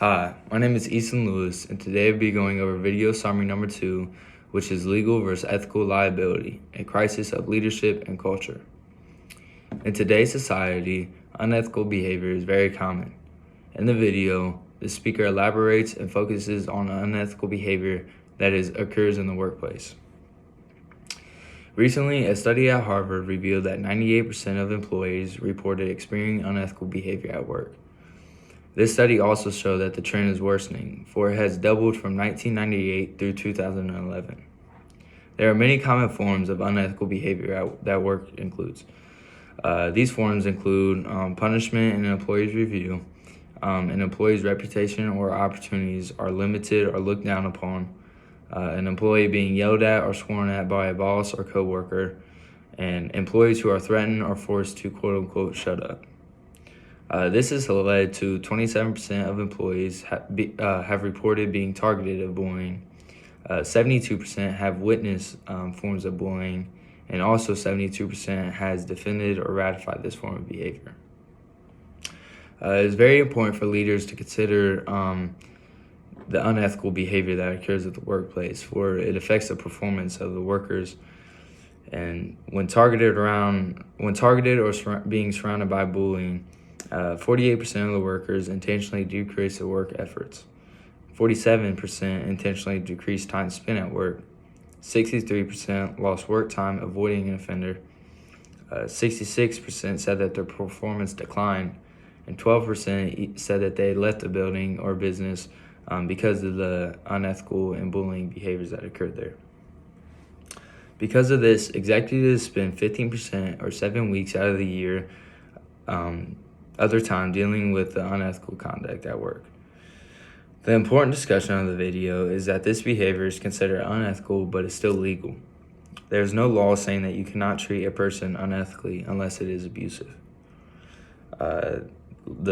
Hi, my name is Easton Lewis, and today I'll be going over video summary number 2, which is legal versus ethical liability, a crisis of leadership and culture. In today's society, unethical behavior is very common. In the video, the speaker elaborates and focuses on unethical behavior that occurs in the workplace. Recently, a study at Harvard revealed that 98% of employees reported experiencing unethical behavior at work. This study also showed that the trend is worsening, for it has doubled from 1998 through 2011. There are many common forms of unethical behavior that work includes. These forms include punishment in an employee's review, an employee's reputation or opportunities are limited or looked down upon, an employee being yelled at or sworn at by a boss or coworker, and employees who are threatened or forced to quote-unquote shut up. This has led to 27% of employees have reported being targeted of bullying, 72% have witnessed forms of bullying, and also 72% has defended or ratified this form of behavior. It's very important for leaders to consider the unethical behavior that occurs at the workplace, for it affects the performance of the workers. And when targeted or being surrounded by bullying, 48% of the workers intentionally decrease their work efforts. 47% intentionally decreased time spent at work. 63% lost work time avoiding an offender. 66% said that their performance declined. And 12% said that they left the building or business because of the unethical and bullying behaviors that occurred there. Because of this, executives spend 15% or 7 weeks out of the year other time dealing with the unethical conduct at work. The important discussion of the video is that this behavior is considered unethical but is still legal. There is no law saying that you cannot treat a person unethically unless it is abusive. The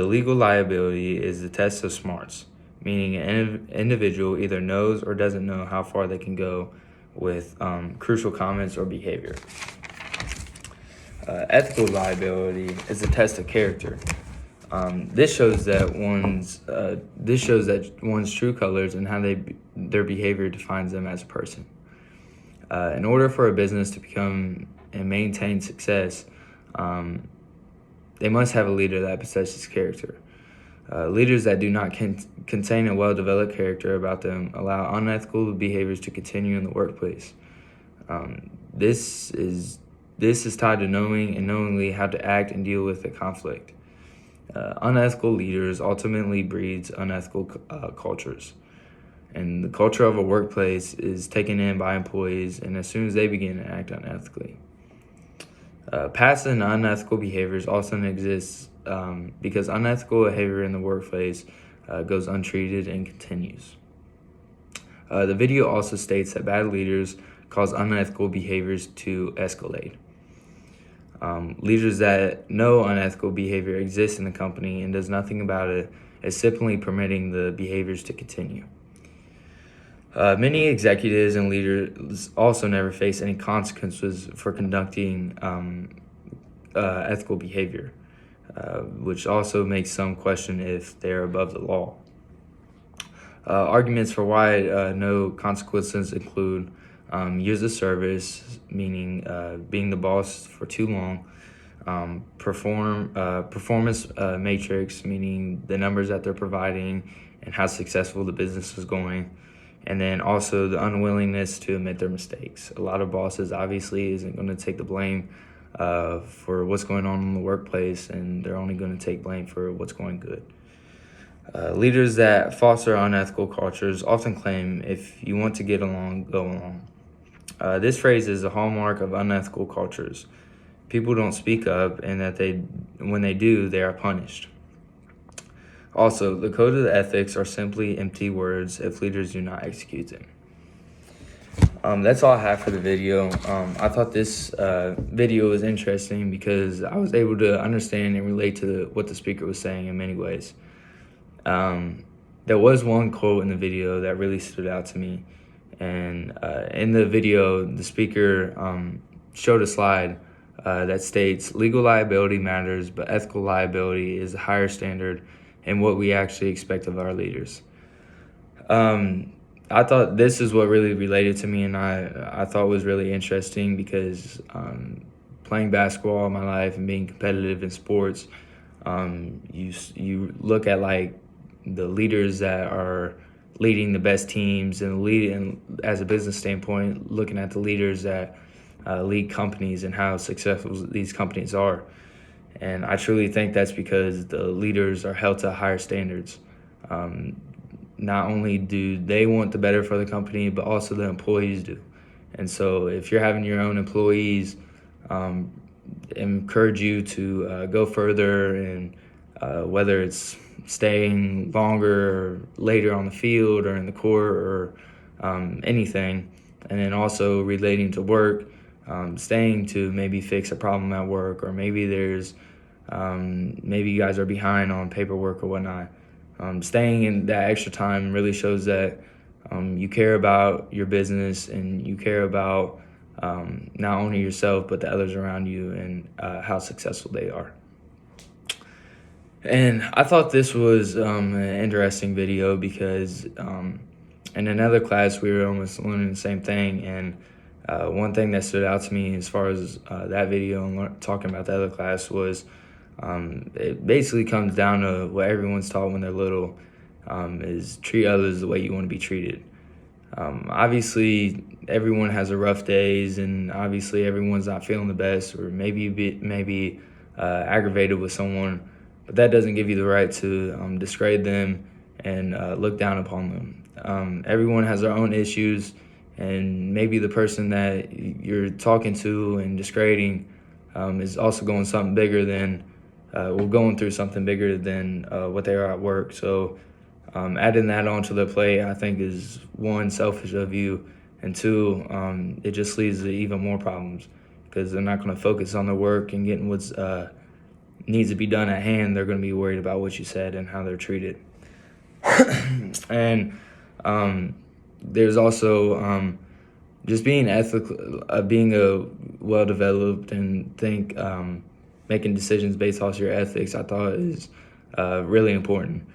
legal liability is the test of smarts, meaning an individual either knows or doesn't know how far they can go with crucial comments or behavior. Ethical liability is a test of character. This shows that one's true colors and how their behavior defines them as a person. In order for a business to become and maintain success, they must have a leader that possesses character. Leaders that do not contain a well-developed character about them allow unethical behaviors to continue in the workplace. This is tied to knowing and knowingly how to act and deal with a conflict. Unethical leaders ultimately breeds unethical cultures. And the culture of a workplace is taken in by employees, and as soon as they begin to act unethically. Passive and unethical behaviors often exist because unethical behavior in the workplace goes untreated and continues. The video also states that bad leaders cause unethical behaviors to escalate. Leaders that know unethical behavior exists in the company and does nothing about it is simply permitting the behaviors to continue. Many executives and leaders also never face any consequences for conducting ethical behavior, which also makes some question if they're above the law. Arguments for why no consequences include years of service, meaning being the boss for too long, performance matrix, meaning the numbers that they're providing and how successful the business is going, and then also the unwillingness to admit their mistakes. A lot of bosses obviously isn't going to take the blame for what's going on in the workplace, and they're only going to take blame for what's going good. Leaders that foster unethical cultures often claim, if you want to get along, go along. This phrase is a hallmark of unethical cultures. People don't speak up, and when they do, they are punished. Also, the code of ethics are simply empty words if leaders do not execute them. That's all I have for the video. I thought this video was interesting because I was able to understand and relate to what the speaker was saying in many ways. There was one quote in the video that really stood out to me. And in the video, the speaker showed a slide that states, "Legal liability matters, but ethical liability is a higher standard and what we actually expect of our leaders. I thought this is what really related to me, and I thought was really interesting because playing basketball all my life and being competitive in sports, you look at like the leaders that are leading the best teams and as a business standpoint, looking at the leaders that lead companies and how successful these companies are. And I truly think that's because the leaders are held to higher standards. Not only do they want the better for the company, but also the employees do. And so if you're having your own employees encourage you to go further, and whether it's staying longer or later on the field or in the court or anything, and then also relating to work, staying to maybe fix a problem at work, or maybe maybe you guys are behind on paperwork or whatnot. Staying in that extra time really shows that you care about your business and you care about not only yourself but the others around you and how successful they are. And I thought this was an interesting video because in another class we were almost learning the same thing, and one thing that stood out to me as far as that video and talking about the other class was it basically comes down to what everyone's taught when they're little, is treat others the way you want to be treated. Obviously, everyone has a rough days, and obviously everyone's not feeling the best, or maybe aggravated with someone, but that doesn't give you the right to disgrade them and look down upon them. Everyone has their own issues, and maybe the person that you're talking to and disgrading is also going through something bigger than what they are at work. So adding that onto their plate, I think, is one, selfish of you, and two, it just leads to even more problems because they're not going to focus on their work and getting what's needs to be done at hand. They're going to be worried about what you said and how they're treated. And there's also just being ethical, being a well-developed and making decisions based off your ethics, I thought is really important.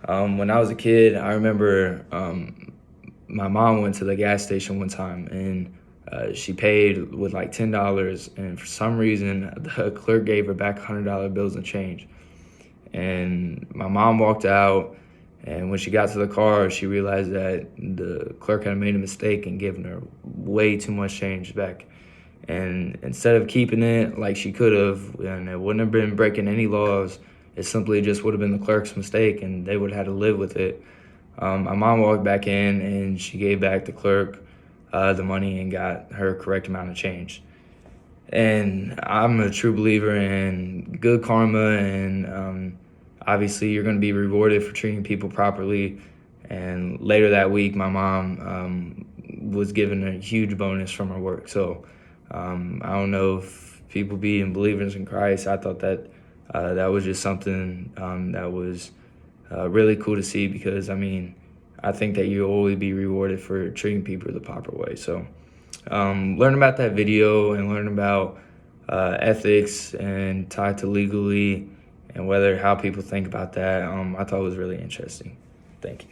When I was a kid, I remember my mom went to the gas station one time, and she paid with like $10, and for some reason the clerk gave her back $100 bills and change. And my mom walked out, and when she got to the car, she realized that the clerk had made a mistake and given her way too much change back. And instead of keeping it like she could have, and it wouldn't have been breaking any laws, it simply just would have been the clerk's mistake, and they would have had to live with it. My mom walked back in, and she gave back the clerk the money and got her correct amount of change. And I'm a true believer in good karma, and obviously you're going to be rewarded for treating people properly. And later that week, my mom was given a huge bonus from her work. So I don't know if people being believers in Christ, I thought that that was just something that was really cool to see, because, I mean, I think that you'll always be rewarded for treating people the proper way. So learn about that video and learn about ethics and tied to legally and how people think about that, I thought was really interesting. Thank you.